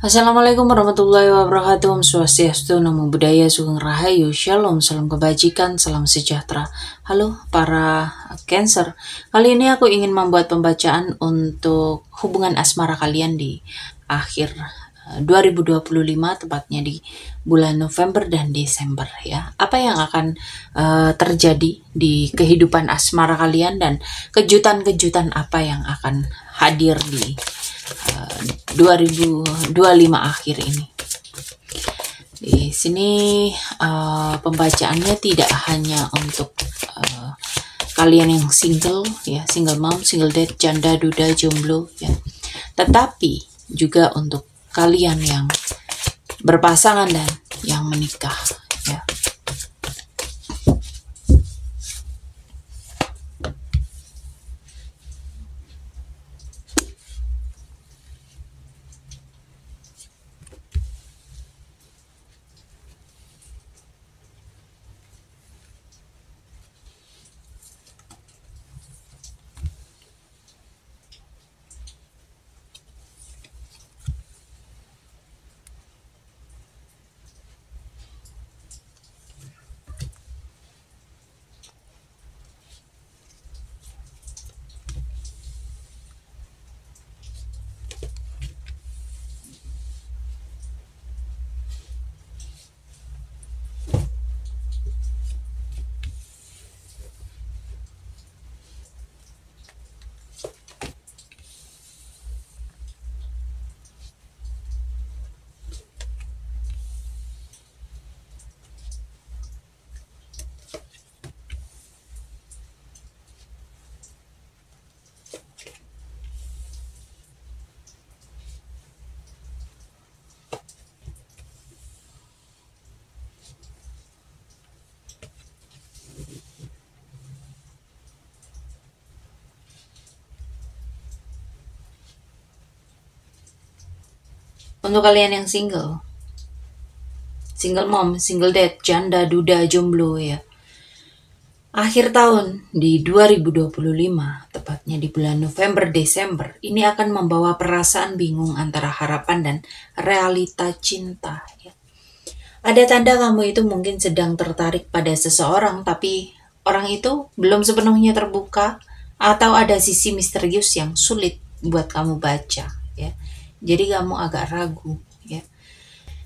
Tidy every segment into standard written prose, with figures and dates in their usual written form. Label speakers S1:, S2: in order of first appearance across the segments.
S1: Assalamualaikum warahmatullahi wabarakatuh. Om Swastiastu, Namo Buddhaya, Sugeng Rahayu, Shalom, salam kebajikan, salam sejahtera. Halo para Cancer, kali ini aku ingin membuat pembacaan untuk hubungan asmara kalian di akhir 2025, tepatnya di bulan November dan Desember ya. Apa yang akan terjadi di kehidupan asmara kalian dan kejutan-kejutan apa yang akan hadir di 2025 akhir ini. Di sini pembacaannya tidak hanya untuk kalian yang single ya, single mom, single dad, janda, duda, jomblo ya, tetapi juga untuk kalian yang berpasangan dan yang menikah ya. Untuk kalian yang single mom, single dad, janda, duda, jomblo ya, akhir tahun di 2025, tepatnya di bulan November Desember, ini akan membawa perasaan bingung antara harapan dan realita cinta ya. Ada tanda kamu itu mungkin sedang tertarik pada seseorang, tapi orang itu belum sepenuhnya terbuka, atau ada sisi misterius yang sulit buat kamu baca ya. Jadi kamu agak ragu ya.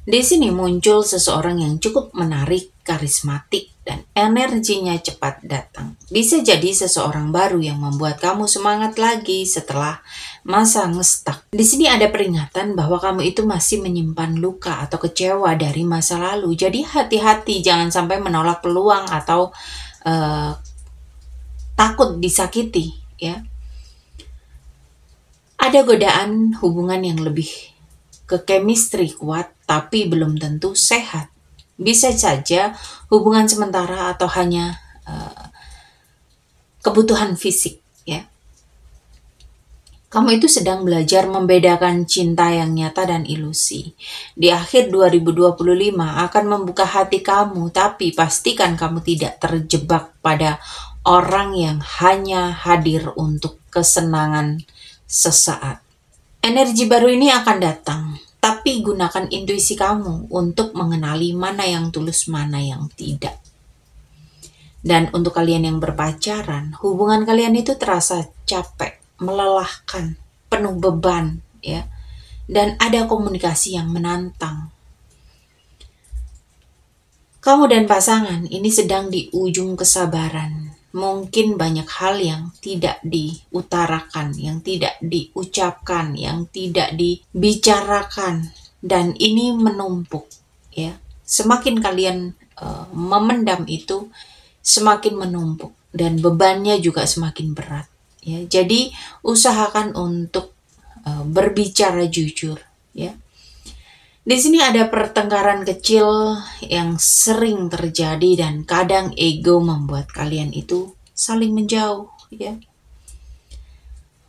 S1: Di sini muncul seseorang yang cukup menarik, karismatik, dan energinya cepat datang. Bisa jadi seseorang baru yang membuat kamu semangat lagi setelah masa ngestak. Di sini ada peringatan bahwa kamu itu masih menyimpan luka atau kecewa dari masa lalu. Jadi hati-hati, jangan sampai menolak peluang atau takut disakiti ya. Ada godaan hubungan yang lebih ke chemistry kuat, tapi belum tentu sehat. Bisa saja hubungan sementara atau hanya kebutuhan fisik ya. Kamu itu sedang belajar membedakan cinta yang nyata dan ilusi. Di akhir 2025 akan membuka hati kamu, tapi pastikan kamu tidak terjebak pada orang yang hanya hadir untuk kesenangan sesaat. Energi baru ini akan datang, tapi gunakan intuisi kamu untuk mengenali mana yang tulus, mana yang tidak. Dan untuk kalian yang berpacaran, hubungan kalian itu terasa capek, melelahkan, penuh beban, ya. Dan ada komunikasi yang menantang. Kamu dan pasangan ini sedang di ujung kesabaran. Mungkin banyak hal yang tidak diutarakan, yang tidak diucapkan, yang tidak dibicarakan, dan ini menumpuk ya. Semakin kalian memendam itu, semakin menumpuk dan bebannya juga semakin berat ya. Jadi usahakan untuk berbicara jujur ya. Di sini ada pertengkaran kecil yang sering terjadi dan kadang ego membuat kalian itu saling menjauh ya.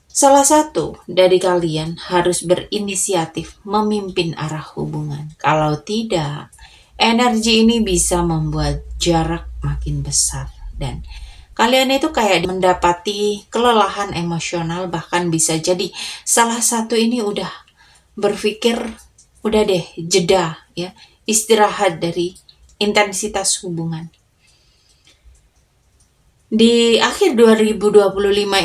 S1: Salah satu dari kalian harus berinisiatif memimpin arah hubungan. Kalau tidak, energi ini bisa membuat jarak makin besar dan kalian itu kayak mendapati kelelahan emosional, bahkan bisa jadi salah satu ini udah berpikir Udah deh, jeda ya. Istirahat dari intensitas hubungan. Di akhir 2025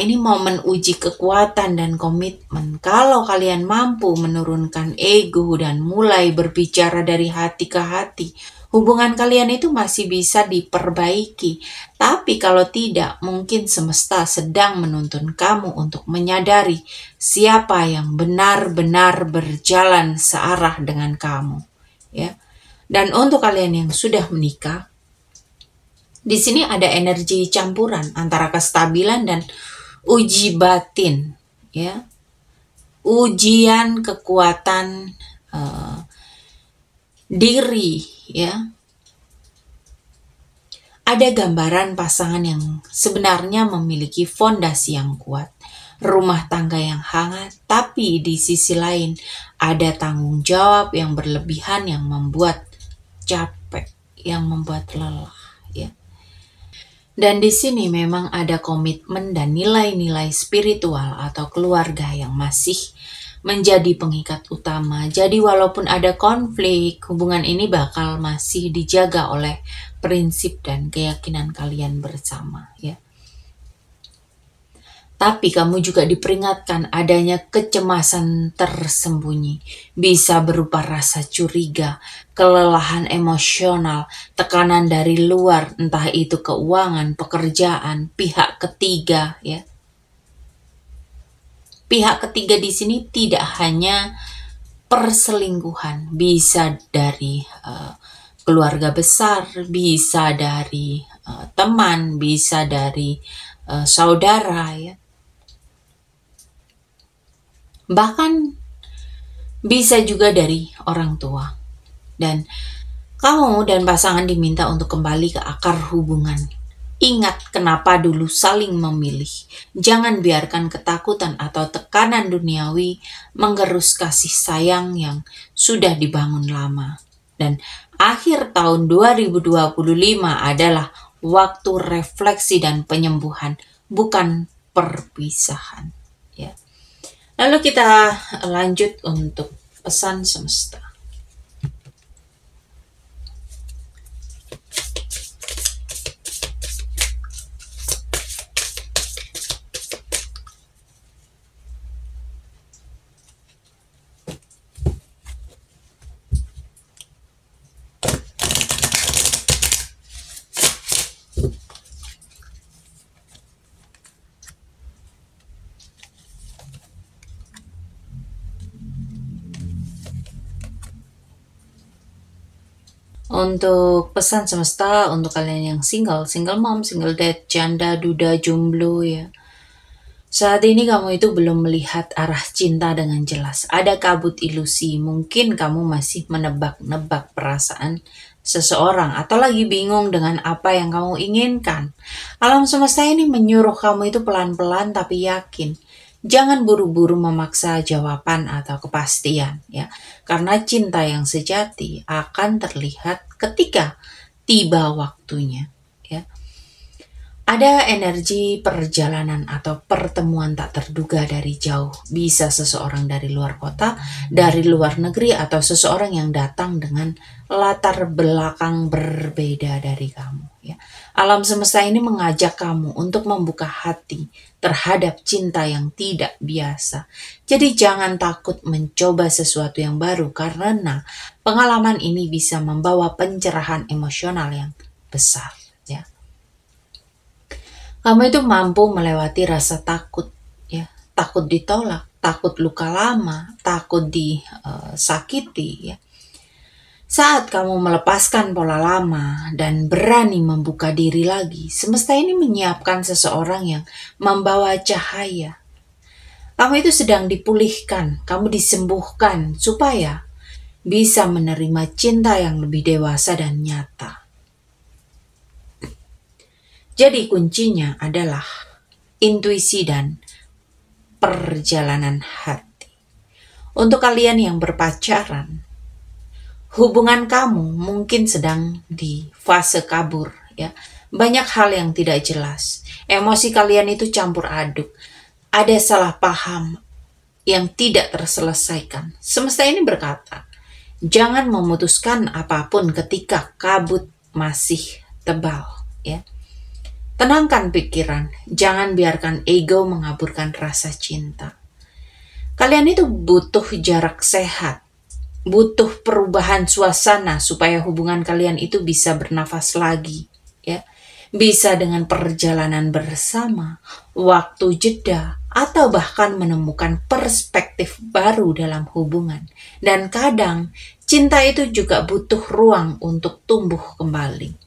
S1: ini momen uji kekuatan dan komitmen. Kalau kalian mampu menurunkan ego dan mulai berbicara dari hati ke hati, hubungan kalian itu masih bisa diperbaiki. Tapi kalau tidak, mungkin semesta sedang menuntun kamu untuk menyadari siapa yang benar-benar berjalan searah dengan kamu, ya. Dan untuk kalian yang sudah menikah, di sini ada energi campuran antara kestabilan dan uji batin, ya. Ujian kekuatan diri, ya. Ada gambaran pasangan yang sebenarnya memiliki fondasi yang kuat, rumah tangga yang hangat, tapi di sisi lain ada tanggung jawab yang berlebihan yang membuat capek, yang membuat lelah, ya. Dan di sini memang ada komitmen dan nilai-nilai spiritual atau keluarga yang masih menjadi pengikat utama. Jadi walaupun ada konflik, hubungan ini bakal masih dijaga oleh prinsip dan keyakinan kalian bersama, ya. Tapi kamu juga diperingatkan adanya kecemasan tersembunyi. Bisa berupa rasa curiga, kelelahan emosional, tekanan dari luar, entah itu keuangan, pekerjaan, pihak ketiga, ya. Pihak ketiga di sini tidak hanya perselingkuhan, bisa dari keluarga besar, bisa dari teman, bisa dari saudara, ya. Bahkan bisa juga dari orang tua. Dan kamu dan pasangan diminta untuk kembali ke akar hubungan. Ingat kenapa dulu saling memilih. Jangan biarkan ketakutan atau tekanan duniawi menggerus kasih sayang yang sudah dibangun lama. Dan akhir tahun 2025 adalah waktu refleksi dan penyembuhan, bukan perpisahan. Ya. Lalu kita lanjut untuk pesan semesta. Untuk pesan semesta untuk kalian yang single mom, single dad, janda, duda, jomblo, ya. Saat ini kamu itu belum melihat arah cinta dengan jelas. Ada kabut ilusi, mungkin kamu masih menebak-nebak perasaan seseorang atau lagi bingung dengan apa yang kamu inginkan. Alam semesta ini menyuruh kamu itu pelan-pelan tapi yakin. Jangan buru-buru memaksa jawaban atau kepastian, ya. Karena cinta yang sejati akan terlihat ketika tiba waktunya, ya. Ada energi perjalanan atau pertemuan tak terduga dari jauh. Bisa seseorang dari luar kota, dari luar negeri, atau seseorang yang datang dengan latar belakang berbeda dari kamu, ya. Alam semesta ini mengajak kamu untuk membuka hati terhadap cinta yang tidak biasa. Jadi jangan takut mencoba sesuatu yang baru karena pengalaman ini bisa membawa pencerahan emosional yang besar, ya. Kamu itu mampu melewati rasa takut, ya. Takut ditolak, takut luka lama, takut disakiti, ya. Saat kamu melepaskan pola lama dan berani membuka diri lagi, semesta ini menyiapkan seseorang yang membawa cahaya. Kamu itu sedang dipulihkan, kamu disembuhkan supaya bisa menerima cinta yang lebih dewasa dan nyata. Jadi kuncinya adalah intuisi dan perjalanan hati. Untuk kalian yang berpacaran, hubungan kamu mungkin sedang di fase kabur, ya. Banyak hal yang tidak jelas. Emosi kalian itu campur aduk. Ada salah paham yang tidak terselesaikan. Semesta ini berkata, Jangan memutuskan apapun ketika kabut masih tebal, ya. Tenangkan pikiran, jangan biarkan ego mengaburkan rasa cinta. Kalian itu butuh jarak sehat, butuh perubahan suasana supaya hubungan kalian itu bisa bernafas lagi, ya. Bisa dengan perjalanan bersama, waktu jeda, atau bahkan menemukan perspektif baru dalam hubungan. Dan kadang, cinta itu juga butuh ruang untuk tumbuh kembali.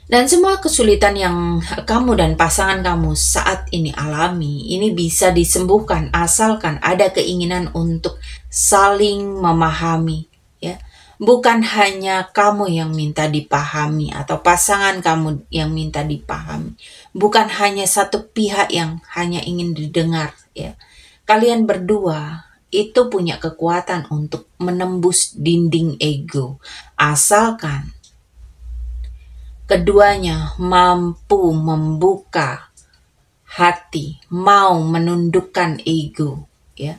S1: Dan semua kesulitan yang kamu dan pasangan kamu saat ini alami, ini bisa disembuhkan asalkan ada keinginan untuk saling memahami, ya. Bukan hanya kamu yang minta dipahami atau pasangan kamu yang minta dipahami. Bukan hanya satu pihak yang hanya ingin didengar, ya. Kalian berdua itu punya kekuatan untuk menembus dinding ego, asalkan keduanya mampu membuka hati, mau menundukkan ego, ya.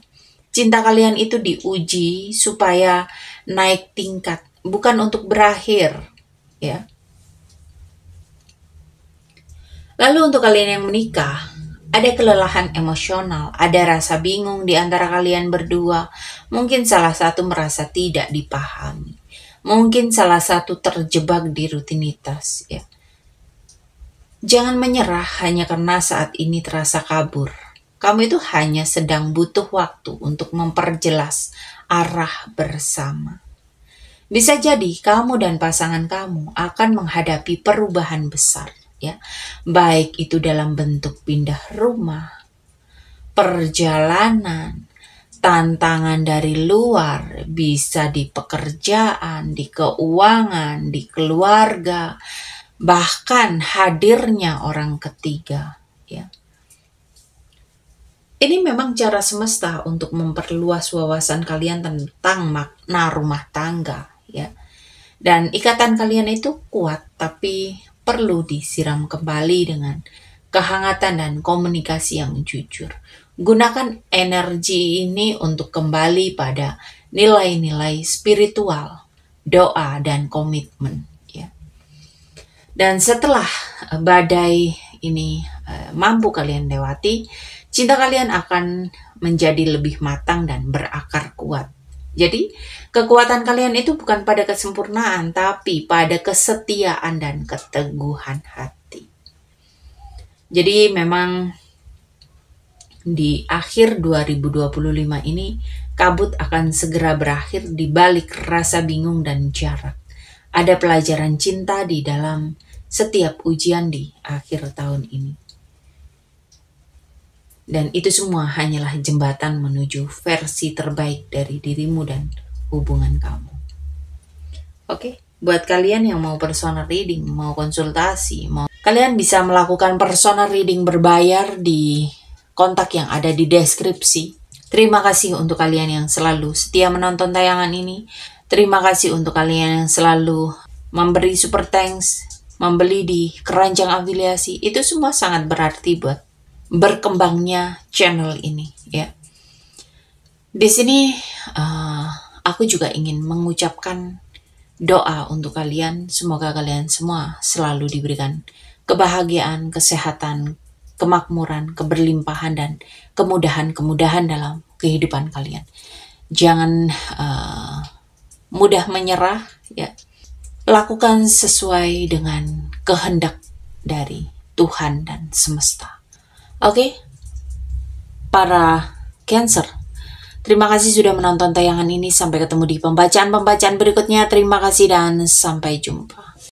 S1: Cinta kalian itu diuji supaya naik tingkat, bukan untuk berakhir, ya. Lalu untuk kalian yang menikah, ada kelelahan emosional, ada rasa bingung di antara kalian berdua. Mungkin salah satu merasa tidak dipahami. Mungkin salah satu terjebak di rutinitas, ya. Jangan menyerah hanya karena saat ini terasa kabur. Kamu itu hanya sedang butuh waktu untuk memperjelas arah bersama. Bisa jadi kamu dan pasangan kamu akan menghadapi perubahan besar, ya. Baik itu dalam bentuk pindah rumah, perjalanan, tantangan dari luar, bisa di pekerjaan, di keuangan, di keluarga, bahkan hadirnya orang ketiga, ya. Ini memang cara semesta untuk memperluas wawasan kalian tentang makna rumah tangga, ya. Dan ikatan kalian itu kuat, tapi perlu disiram kembali dengan kehangatan dan komunikasi yang jujur. Gunakan energi ini untuk kembali pada nilai-nilai spiritual, doa, dan komitmen, ya. Dan setelah badai ini mampu kalian lewati, cinta kalian akan menjadi lebih matang dan berakar kuat. Jadi, kekuatan kalian itu bukan pada kesempurnaan, tapi pada kesetiaan dan keteguhan hati. Jadi, memang di akhir 2025 ini, kabut akan segera berakhir di balik rasa bingung dan jarak. Ada pelajaran cinta di dalam setiap ujian di akhir tahun ini. Dan itu semua hanyalah jembatan menuju versi terbaik dari dirimu dan hubungan kamu. Oke, buat kalian yang mau personal reading, mau konsultasi, kalian bisa melakukan personal reading berbayar di kontak yang ada di deskripsi. Terima kasih untuk kalian yang selalu setia menonton tayangan ini. Terima kasih untuk kalian yang selalu memberi super thanks, membeli di keranjang afiliasi. Itu semua sangat berarti buat berkembangnya channel ini, ya. Di sini aku juga ingin mengucapkan doa untuk kalian. Semoga kalian semua selalu diberikan kebahagiaan, kesehatan, kemakmuran, keberlimpahan, dan kemudahan-kemudahan dalam kehidupan kalian. Jangan mudah menyerah, ya. Lakukan sesuai dengan kehendak dari Tuhan dan semesta. Oke, para Cancer, terima kasih sudah menonton tayangan ini. Sampai ketemu di pembacaan-pembacaan berikutnya. Terima kasih dan sampai jumpa.